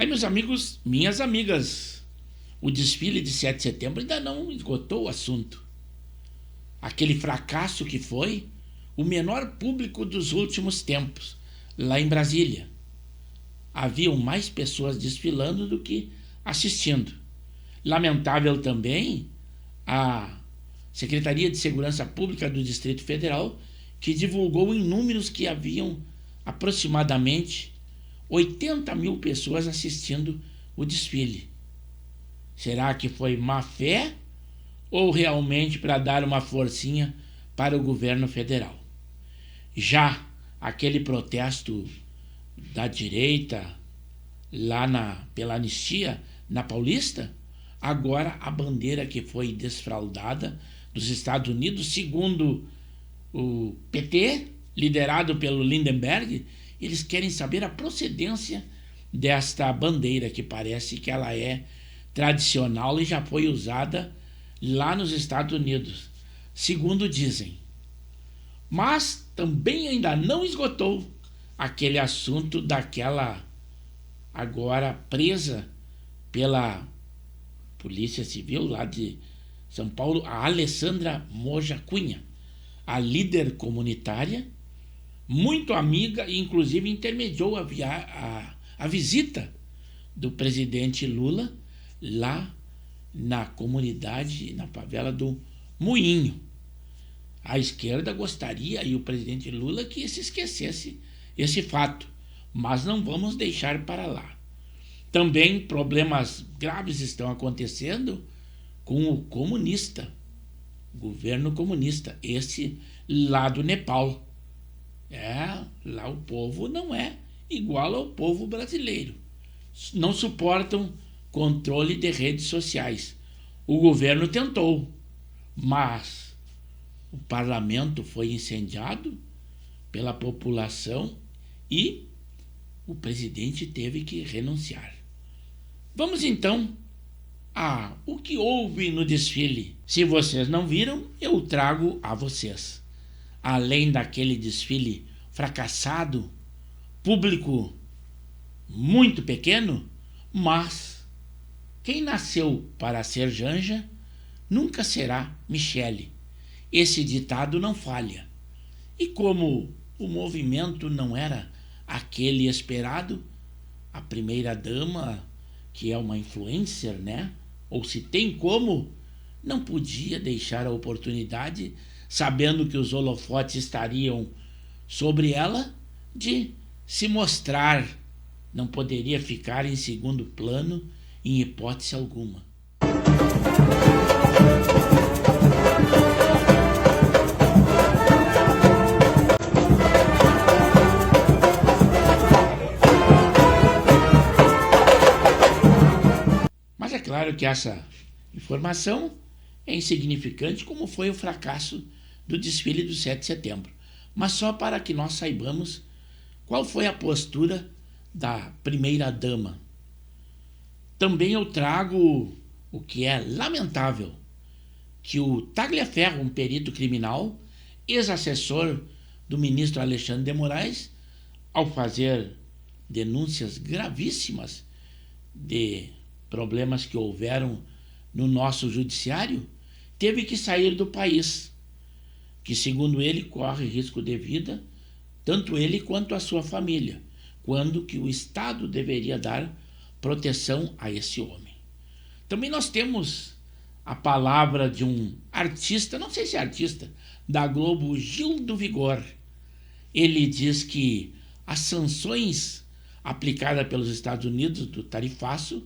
Aí, meus amigos, minhas amigas, o desfile de 7 de setembro ainda não esgotou o assunto. Aquele fracasso que foi o menor público dos últimos tempos, lá em Brasília. Haviam mais pessoas desfilando do que assistindo. Lamentável também a Secretaria de Segurança Pública do Distrito Federal, que divulgou em números que haviam aproximadamente 80 mil pessoas assistindo o desfile. Será que foi má fé ou realmente para dar uma forcinha para o governo federal? Já aquele protesto da direita lá pela anistia na Paulista, agora a bandeira que foi desfraldada dos Estados Unidos, segundo o PT, liderado pelo Lindenberg, eles querem saber a procedência desta bandeira, que parece que ela é tradicional e já foi usada lá nos Estados Unidos, segundo dizem. Mas também ainda não esgotou aquele assunto daquela agora presa pela Polícia Civil lá de São Paulo, a Alessandra Moja Cunha, a líder comunitária, muito amiga e inclusive intermediou a visita do presidente Lula lá na comunidade, na favela do Moinho. A esquerda gostaria, e o presidente Lula, que se esquecesse esse fato, mas não vamos deixar para lá. Também problemas graves estão acontecendo com o governo comunista, esse lá do Nepal. Lá o povo não é igual ao povo brasileiro. Não suportam controle de redes sociais. O governo tentou, mas o parlamento foi incendiado pela população e o presidente teve que renunciar. Vamos então o que houve no desfile. Se vocês não viram, eu trago a vocês. Além daquele desfile fracassado, público muito pequeno, mas quem nasceu para ser Janja nunca será Michele. Esse ditado não falha. E como o movimento não era aquele esperado, a primeira-dama, que é uma influencer, né? Ou se tem como, não podia deixar a oportunidade, sabendo que os holofotes estariam sobre ela, de se mostrar. Não poderia ficar em segundo plano em hipótese alguma. Mas é claro que essa informação é insignificante, como foi o fracasso do desfile do 7 de setembro. Mas só para que nós saibamos qual foi a postura da primeira-dama. Também eu trago o que é lamentável, que o Tagliaferro, um perito criminal, ex-assessor do ministro Alexandre de Moraes, ao fazer denúncias gravíssimas de problemas que houveram no nosso judiciário, teve que sair do país, que segundo ele corre risco de vida, tanto ele quanto a sua família, quando que o Estado deveria dar proteção a esse homem. Também nós temos a palavra de um artista, não sei se é artista, da Globo, Gil do Vigor. Ele diz que as sanções aplicadas pelos Estados Unidos do tarifaço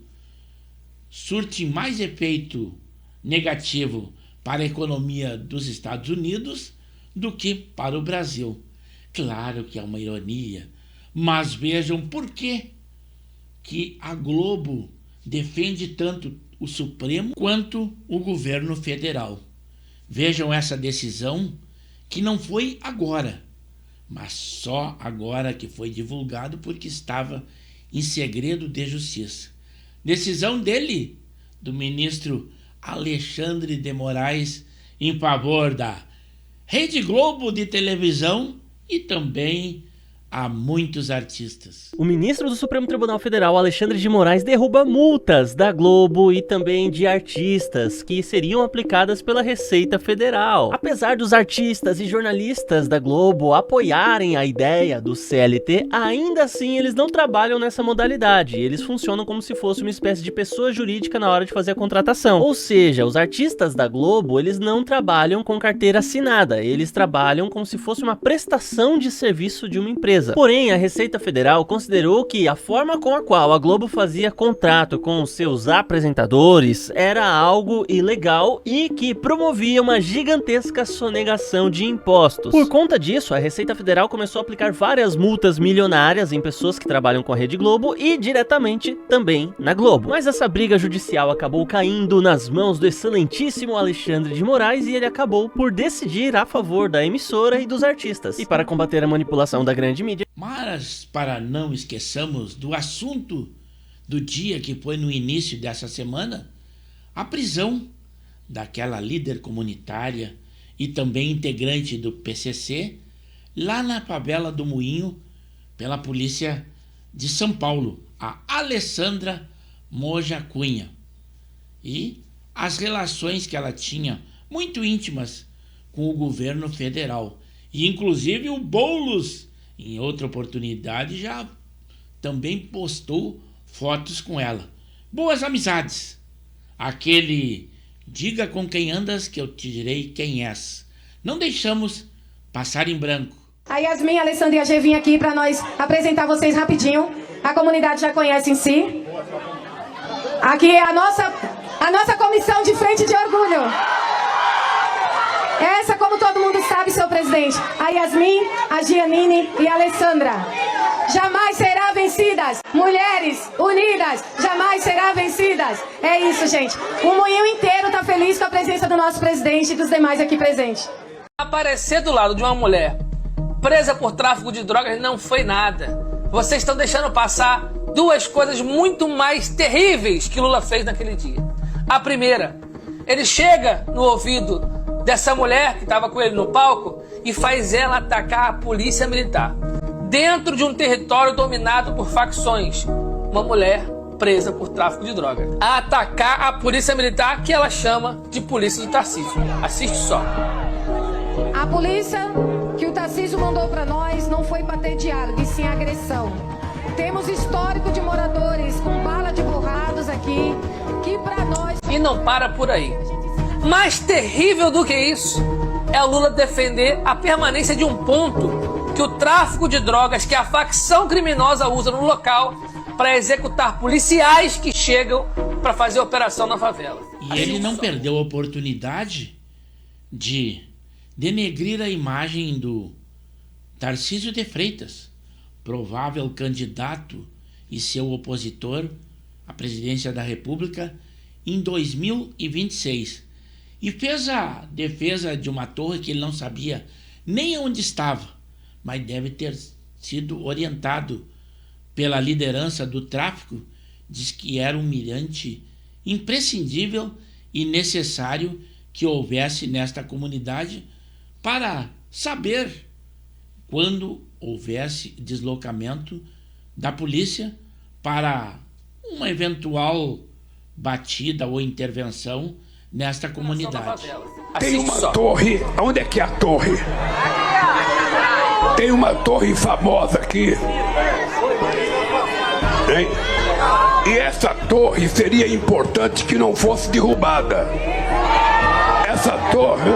surtem mais efeito negativo para a economia dos Estados Unidos do que para o Brasil. Claro que é uma ironia, mas vejam por que a Globo defende tanto o Supremo quanto o governo federal. Vejam essa decisão, que não foi agora, mas só agora que foi divulgado, porque estava em segredo de justiça. Decisão dele, do ministro Alexandre de Moraes, em favor da Rede Globo de televisão e também a muitos artistas. O ministro do Supremo Tribunal Federal, Alexandre de Moraes, derruba multas da Globo e também de artistas que seriam aplicadas pela Receita Federal. Apesar dos artistas e jornalistas da Globo apoiarem a ideia do CLT, ainda assim eles não trabalham nessa modalidade. Eles funcionam como se fosse uma espécie de pessoa jurídica na hora de fazer a contratação. Ou seja, os artistas da Globo, eles não trabalham com carteira assinada. Eles trabalham como se fosse uma prestação de serviço de uma empresa. Porém, a Receita Federal considerou que a forma com a qual a Globo fazia contrato com os seus apresentadores era algo ilegal e que promovia uma gigantesca sonegação de impostos. Por conta disso, a Receita Federal começou a aplicar várias multas milionárias em pessoas que trabalham com a Rede Globo e diretamente também na Globo. Mas essa briga judicial acabou caindo nas mãos do excelentíssimo Alexandre de Moraes e ele acabou por decidir a favor da emissora e dos artistas. E para combater a manipulação da grande mídia, mas, para não esqueçamos do assunto do dia que foi no início dessa semana, a prisão daquela líder comunitária e também integrante do PCC, lá na favela do Moinho, pela polícia de São Paulo, a Alessandra Moja Cunha. E as relações que ela tinha, muito íntimas, com o governo federal. E inclusive o Boulos, em outra oportunidade, já também postou fotos com ela. Boas amizades. Aquele diga com quem andas que eu te direi quem és. Não deixamos passar em branco. A Yasmin, a Alessandra e a G vim aqui para nós apresentar vocês rapidinho. A comunidade já conhece em si. Aqui é a nossa comissão de frente de orgulho. Essa, como todo mundo sabe, seu presidente, a Yasmin, a Giannini e a Alessandra. Jamais será vencidas. Mulheres unidas, jamais será vencidas. É isso, gente. O Moinho inteiro está feliz com a presença do nosso presidente e dos demais aqui presentes. Aparecer do lado de uma mulher presa por tráfico de drogas não foi nada. Vocês estão deixando passar duas coisas muito mais terríveis que Lula fez naquele dia. A primeira, ele chega no ouvido dessa mulher que estava com ele no palco e faz ela atacar a polícia militar. Dentro de um território dominado por facções. Uma mulher presa por tráfico de drogas. A atacar a polícia militar que ela chama de polícia do Tarcísio. Assiste só. A polícia que o Tarcísio mandou para nós não foi para ter diálogo, e sim agressão. Temos histórico de moradores com bala de borrados aqui, que para nós... E não para por aí. Mais terrível do que isso é o Lula defender a permanência de um ponto que o tráfico de drogas que a facção criminosa usa no local para executar policiais que chegam para fazer operação na favela. E ele não perdeu a oportunidade de denegrir a imagem do Tarcísio de Freitas, provável candidato e seu opositor à presidência da República em 2026. E fez a defesa de uma torre que ele não sabia nem onde estava, mas deve ter sido orientado pela liderança do tráfico. Diz que era um mirante imprescindível e necessário que houvesse nesta comunidade para saber quando houvesse deslocamento da polícia para uma eventual batida ou intervenção nesta comunidade. Tem uma torre. Onde é que é a torre? Tem uma torre famosa aqui. Hein? E essa torre seria importante que não fosse derrubada. Essa torre...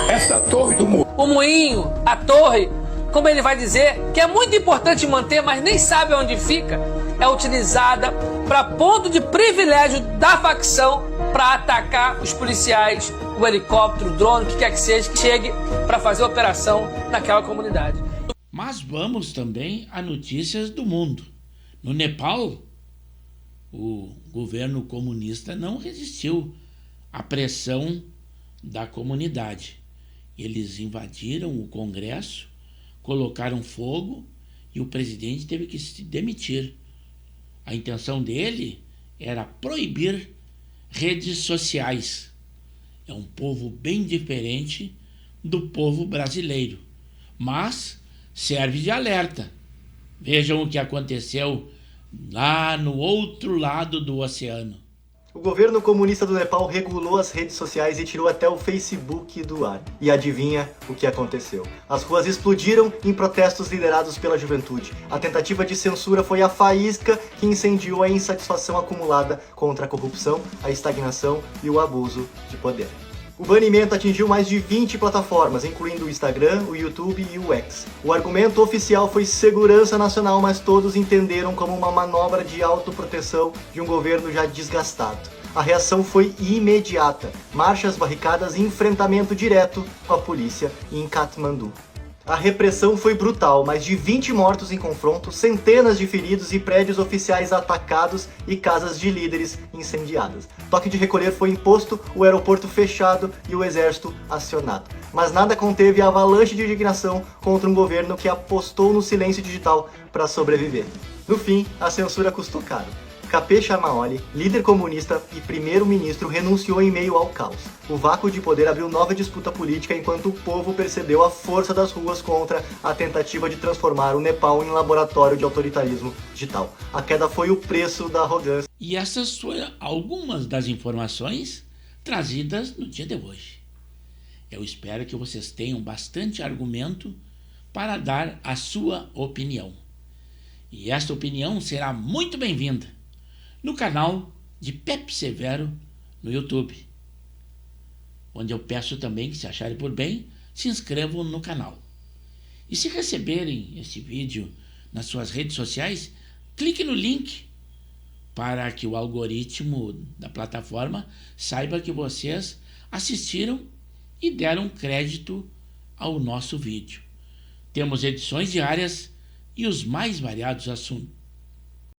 Essa torre do Moinho. O Moinho, a torre, como ele vai dizer, que é muito importante manter, mas nem sabe onde fica, é utilizada para ponto de privilégio da facção para atacar os policiais, o helicóptero, o drone, o que quer que seja, que chegue para fazer operação naquela comunidade. Mas vamos também a notícias do mundo. No Nepal, o governo comunista não resistiu à pressão da comunidade. Eles invadiram o Congresso, colocaram fogo e o presidente teve que se demitir. A intenção dele era proibir redes sociais. É um povo bem diferente do povo brasileiro, mas serve de alerta. Vejam o que aconteceu lá no outro lado do oceano. O governo comunista do Nepal regulou as redes sociais e tirou até o Facebook do ar. E adivinha o que aconteceu? As ruas explodiram em protestos liderados pela juventude. A tentativa de censura foi a faísca que incendiou a insatisfação acumulada contra a corrupção, a estagnação e o abuso de poder. O banimento atingiu mais de 20 plataformas, incluindo o Instagram, o YouTube e o X. O argumento oficial foi segurança nacional, mas todos entenderam como uma manobra de autoproteção de um governo já desgastado. A reação foi imediata: marchas, barricadas e enfrentamento direto com a polícia em Katmandu. A repressão foi brutal, mais de 20 mortos em confronto, centenas de feridos e prédios oficiais atacados e casas de líderes incendiadas. Toque de recolher foi imposto, o aeroporto fechado e o exército acionado. Mas nada conteve a avalanche de indignação contra um governo que apostou no silêncio digital para sobreviver. No fim, a censura custou caro. K.P. Sharma Oli, líder comunista e primeiro-ministro, renunciou em meio ao caos. O vácuo de poder abriu nova disputa política enquanto o povo percebeu a força das ruas contra a tentativa de transformar o Nepal em laboratório de autoritarismo digital. A queda foi o preço da arrogância. E essas foram algumas das informações trazidas no dia de hoje. Eu espero que vocês tenham bastante argumento para dar a sua opinião. E esta opinião será muito bem-vinda no canal de Pepe Severo no YouTube, onde eu peço também que, se acharem por bem, se inscrevam no canal. E se receberem esse vídeo nas suas redes sociais, clique no link para que o algoritmo da plataforma saiba que vocês assistiram e deram crédito ao nosso vídeo. Temos edições diárias e os mais variados assuntos.